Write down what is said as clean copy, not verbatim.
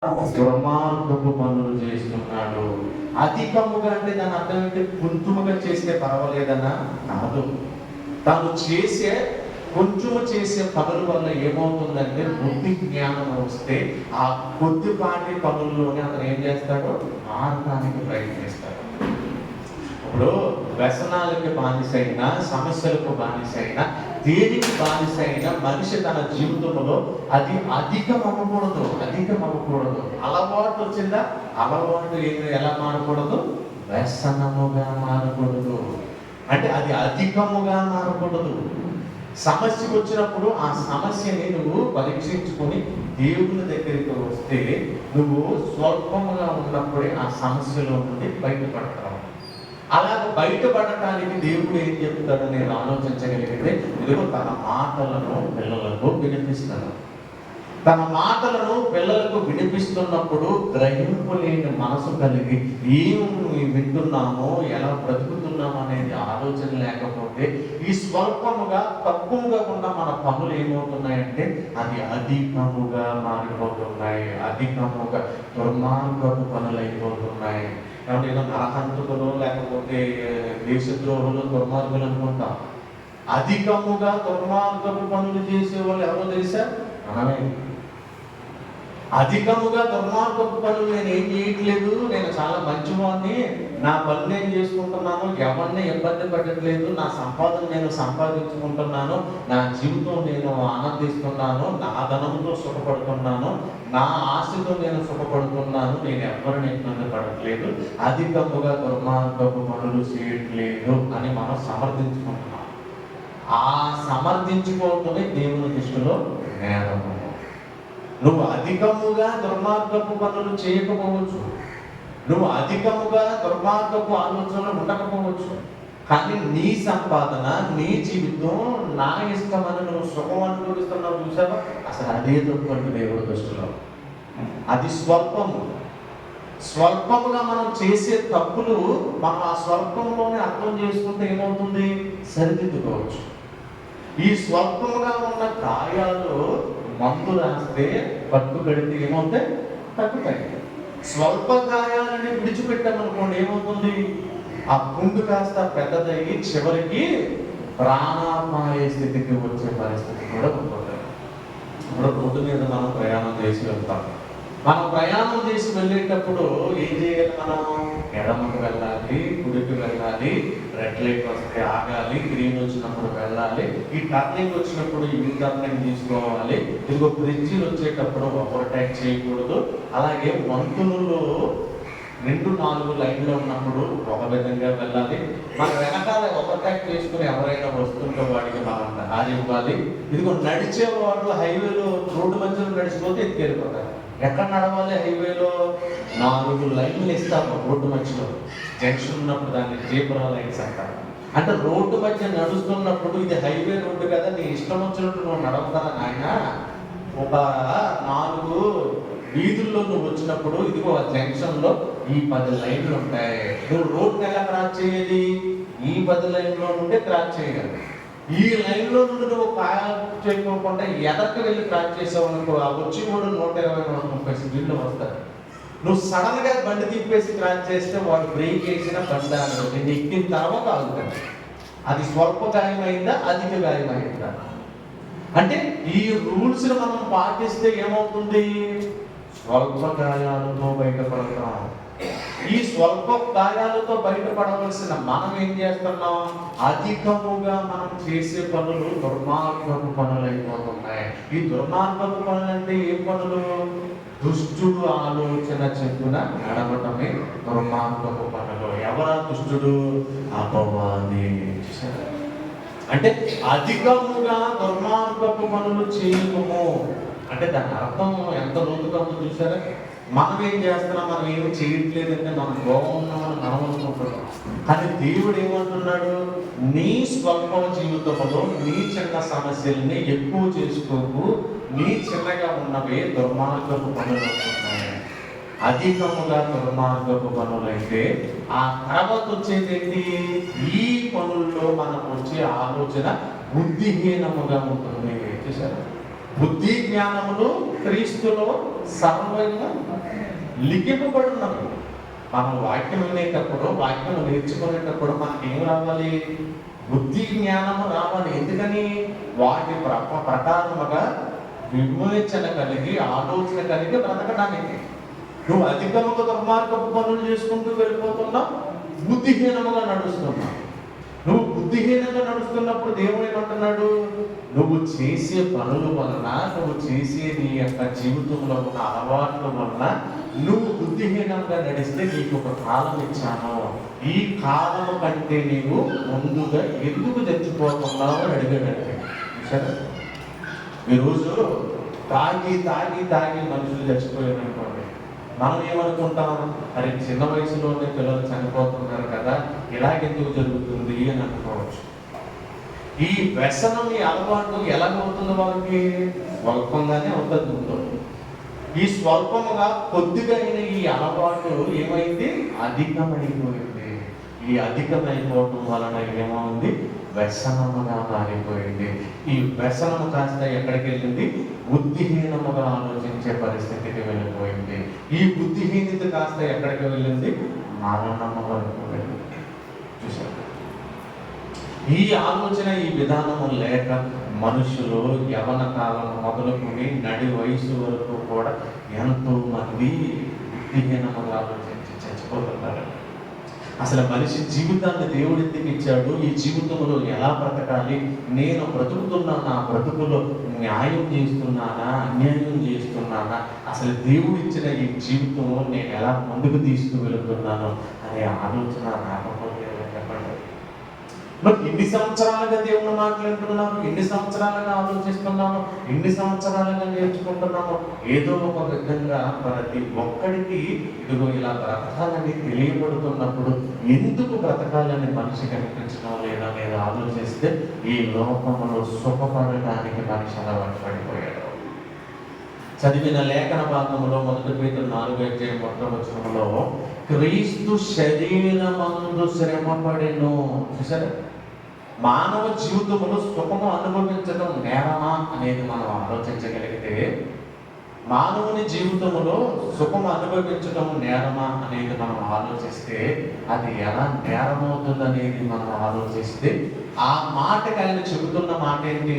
దుర్మార్గపు పనులు చేస్తున్నాడు. అధికముగా అంటే దాని అర్థం ఏంటి? కొంచెముగా చేస్తే పర్వాలేదన్నా కాదు. తను చేసే కొంచెము చేసే పనుల వల్ల ఏమవుతుందంటే బుద్ధి జ్ఞానం వస్తే ఆ కొద్దిపాటి పనుల్లోనే అతను ఏం చేస్తాడు? మారడానికి ప్రయత్నిస్తాడు. ఇప్పుడు వ్యసనాలకి బానిసైనా, సమస్యలకు బానిసైనా, దేనికి బానిసైనా మనిషి తన జీవితంలో అది అధికం అవ్వకూడదు. అలవాటు వచ్చిందా? అలవాటు ఎలా మారకూడదు? వ్యసనముగా మారకూడదు. అంటే అది అధికముగా మారకూడదు. సమస్య వచ్చినప్పుడు ఆ సమస్యని నువ్వు పరీక్షించుకొని దేవుని దగ్గరికి వస్తే నువ్వు స్వల్పముగా ఉన్నప్పుడే ఆ సమస్యలో నుండి బయటపడతావు. అలాగ బయటపడటానికి దేవుడు ఏం చెప్తాడో నేను ఆలోచించగలిగితే, ఇదిగో తన మాటలను పిల్లలకు వినిపిస్తాడు. తన మాటలను పిల్లలకు వినిపిస్తున్నప్పుడు గ్రహింపు లేని మనసు కలిగి ఏమి వింటున్నామో, ఎలా బ్రతుకుతున్నామో అనేది ఆలోచన లేకపోతే ఈ స్వల్పముగా తక్కువగా ఉన్న మన పనులు ఏమవుతున్నాయంటే అది అధికముగా మారిపోతున్నాయి. అధికముగా దుర్మార్గపు పనులు అయిపోతున్నాయి. కాబట్టి ఏదో నరహంతకులు లేకపోతే దేశద్రోహులు దుర్మార్గులు అనుకుంటాం. అధికముగా దుర్మార్గపు పనులు చేసే వాళ్ళు ఎవరో తెలుసా? మనమే. అధికముగా దుర్మార్గపు పనులు నేను ఏం చేయట్లేదు, నేను చాలా మంచివాడిని, నా పని నేను చేసుకుంటున్నాను, ఎవరిని ఇబ్బంది పెట్టట్లేదు, నా సంపాదన నేను సంపాదించుకుంటున్నాను, నా జీవితం నేను ఆనందిస్తున్నాను, నా ధనంతో సుఖపడుతున్నాను, నా ఆశతో నేను సుఖపడుతున్నాను, నేను ఎవరిని ఇబ్బంది పడట్లేదు, అధికముగా దుర్మార్గపు పనులు చేయట్లేదు అని మనం సమర్థించుకుంటున్నాం. ఆ సమర్థించుకోవటమే దేవుని దృష్టిలో నేరము. నువ్వు అధికముగా దుర్మార్గపు పనులు చేయకపోవచ్చు, నువ్వు అధికముగా దుర్మార్గపు ఆలోచనలు ఉండకపోవచ్చు, కానీ నీ సంపాదన, నీ జీవితం నా ఇష్టమని నువ్వు సుఖం అనుభవిస్తున్నావు. చూసావా? అసలు అదే తప్పు దేవుడి దృష్టిలో. అది స్వల్పముగా మనం చేసే తప్పులు మనం ఆ స్వల్పంలోనే అర్థం చేసుకుంటే ఏమవుతుంది? సరిదిద్దుకోవచ్చు. ఈ స్వల్పముగా ఉన్న గాయాలు మందు రాస్తే పట్టు కడితే ఏమవుతాయి? తగ్గుతాయి. స్వల్ప గాయాలని విడిచిపెట్టామనుకోండి ఏమవుతుంది? ఆ పుండు కాస్త పెద్దదయ్యి చివరికి ప్రాణాపాయ స్థితికి వచ్చే పరిస్థితి కూడా ఉంటుంది. ఇప్పుడు రోడ్డు మీద మనం ప్రయాణం చేసి వెళ్తాం. మనం ప్రయాణం చేసి వెళ్ళేటప్పుడు ఏం చేయాలి? మనం ఎడమకు వెళ్ళాలి, కుడికి వెళ్ళాలి, రెడ్ లైట్ వస్తే ఆగాలి, గ్రీన్ వచ్చినప్పుడు వెళ్ళాలి, ఈ టర్నింగ్ వచ్చినప్పుడు ఈ టర్నింగ్ తీసుకోవాలి, ఇదిగో బ్రిడ్జిలు వచ్చేటప్పుడు ఓవర్టేక్ చేయకూడదు. అలాగే వంతులు 2-4 లైన్లో ఉన్నప్పుడు ఒక విధంగా వెళ్ళాలి. మన వెనకాల ఓవర్టేక్ చేసుకుని ఎవరైనా వస్తుంటే వాడికి మనం దారి ఇవ్వాలి. ఇదిగో నడిచేవాడు హైవేలో రోడ్డు మధ్యలో నడిచిపోతే ఎత్తుకెళ్ళిపోతారు. ఎక్కడ నడవాలి? హైవేలో 4 లైన్లు ఇస్తాము రోడ్డు మధ్యలో. జంక్షన్ ఉన్నప్పుడు దాన్ని జీబ్రా లైన్స్ అంటారు. అంటే రోడ్డు మధ్య నడుస్తున్నప్పుడు ఇది హైవే రోడ్డు కదా, నీ ఇష్టం వచ్చినట్టు నువ్వు నడవతారా నాయన? ఒక 4 వీధుల్లో నువ్వు వచ్చినప్పుడు ఇదిగో ఆ జంక్షన్లో ఈ 10 లైన్లు ఉంటాయి. నువ్వు రోడ్ని ఎలా క్రాస్ చేయాలి? ఈ 10 లైన్లో నుండి క్రాస్ చేయాలి. ఈ లైన్లో నుండి నువ్వు చేయకోకుండా ఎదరికి వెళ్ళి క్రాస్ చేసావు అనుకో, ఆ వచ్చి కూడా 120-130 స్పీడ్లో వస్తారు. నువ్వు సడన్ గా బండి తిప్పేసి క్రాస్ చేస్తే వాడు బ్రేక్ వేసిన బండి నేను ఎక్కిన తర్వాత ఆగుతాడు. అది స్వల్ప గాయమైందా, అధిక గాయమైందా? అంటే ఈ రూల్స్ మనం పాటిస్తే ఏమవుతుంది? స్వల్ప గాయాలతో బయటపడతాం. ఈ స్వల్ప గాయాలతో బయటపడవలసిన మనం ఏం చేస్తున్నాం? అధికముగా మనం చేసే పనులు దుర్మార్గపు పనులు అయిపోతున్నాయి. ఈ దుర్మార్గపు పనులు అంటే ఏం పనులు? దుష్టుడు ఆలోచన చెప్పున నడవటమే దుర్మార్గపు పనులు. ఎవరా దుష్టుడు? అపవాది. అంటే అధికముగా దుర్మార్గపు పనులు చేయము అంటే దాని అర్థం ఎంత లోతుగా ఉందో చూసారా? మనం ఏం చేస్తున్నాం? మనం ఏమి చేయట్లేదంటే మనం బాగున్నామని మనం అనుకుంటున్నాం. కానీ దేవుడు ఏమంటున్నాడు? నీ స్వల్ప జీవితంలో నీ చిన్న సమస్యల్ని ఎక్కువ చేసుకోకు, నీ చిన్నగా ఉన్నవే దుర్మార్గపు పనులు అవుతున్నాయి. అధికముగా దుర్మార్గపు పనులైతే ఆ తర్వాత వచ్చేది ఏంటి? ఈ పనుల్లో మనకు వచ్చే ఆలోచన బుద్ధిహీనముగా ఉంటుంది. చూసారా? బుద్ధి జ్ఞానములు క్రీస్తులో సర్వము లిఖింపబడి ఉన్నవి. మనం వాక్యం వినేటప్పుడు, వాక్యం నేర్చుకునేటప్పుడు మనకేం రావాలి? బుద్ధి జ్ఞానము రావాలి. ఎందుకని? వాటి ప్రకారముగా విమోచన కలిగి, ఆలోచన కలిగి బ్రతకడానికి. నువ్వు అధికముగా దుర్మార్గపు పనులు చేసుకుంటూ వెళ్ళిపోతున్నావు, బుద్ధిహీనముగా నడుస్తున్నావు. నువ్వు బుద్ధిహీనంగా నడుస్తున్నప్పుడు దేవుడు ఏమంటున్నాడు? నువ్వు చేసే పనుల వలన, నువ్వు చేసే నీ యొక్క జీవితంలో ఉన్న అలవాట్ల వలన నువ్వు బుద్ధిహీనంగా నడిస్తే నీకు ఒక కాలం ఇచ్చాను. ఈ కాలము కంటే నీవు ముందుగా ఎందుకు చచ్చిపోతున్నావు అని అడిగాడంటే. సరే, ఈరోజు తాగి తాగి తాగి మనుషులు చచ్చిపోయారు అనుకోండి, మనం ఏమనుకుంటాం? అరే, చిన్న వయసులోనే పిల్లలు చనిపోతున్నారు కదా, ఇలాగెందుకు జరుగుతుంది అని అనుకోవచ్చు. ఈ వ్యసనం, ఈ అలవాటు ఎలాగవుతుంది? వాళ్ళకి స్వల్పంగానే అవుతుంది ముందు. ఈ స్వల్పముగా కొద్దిగా అయిన ఈ అలవాటు ఏమైంది? అధికమైపోయింది. ఈ అధికమైపోవటం వలన ఏమైంది? వ్యసనముగా మారిపోయింది. ఈ వ్యసనము కాస్త ఎక్కడికి వెళ్ళింది? బుద్ధిహీనముగా ఆలోచించే పరిస్థితికి వెళ్ళిపోయింది. ఈ బుద్ధిహీనత కాస్త ఎక్కడికి వెళ్ళింది? మరణము వరకు వెళ్ళింది. చూసారు? ఈ ఆలోచన, ఈ విధానము లేక మనుషులు యవన కాలం మొదలుకొని నడి వయసు వరకు కూడా ఎంతో మంది బుద్ధిహీనముగా ఆలోచించి చచ్చిపోతున్నారు. అసలు మనిషి జీవితాన్ని దేవుడు ఎందుకు ఇచ్చాడు? ఈ జీవితంలో ఎలా బ్రతకాలి? నేను బ్రతుకుతున్నా, నా బ్రతుకులో న్యాయం చేస్తున్నానా, అన్యాయం చేస్తున్నానా, అసలు దేవుడు ఇచ్చిన ఈ జీవితం నేను ఎలా ముందుకు తీసుకువెళుతున్నాను అనే ఆలోచన రాకపోతే చెప్పండి. మరి ఎన్ని సంవత్సరాలుగా దేవుని మాట్లాడుతున్నాము, ఎన్ని సంవత్సరాలుగా ఆలోచిస్తున్నాము, ఎన్ని సంవత్సరాలుగా నేర్చుకుంటున్నాము. ఏదో ఒక విధంగా ప్రతి ఒక్కడికి ఇదిగో ఇలా బ్రతకాలని తెలియబడుతున్నప్పుడు ఎందుకు బ్రతకాలని మనిషి కనిపించడం లేదా లేదా ఆలోచిస్తే ఈ లోకంలో సుఖపడటానికి మనిషి అలవాటు పడిపోయాడు. చదివిన లేఖన భాగంలో 1 పేతురు 4:1 క్రీస్తు శరీరమందు శ్రమపడెను. చూసారా? మానవ జీవితంలో సుఖము అనుభవించడం నేరమా అనేది మనం ఆలోచించగలిగితే, మానవుని జీవితంలో సుఖము అనుభవించడం నేరమా అనేది మనం ఆలోచిస్తే, అది ఎలా నేరమవుతుంది అనేది మనం ఆలోచిస్తే, ఆ మాటకి ఆయన చెబుతున్న మాట ఏంటి?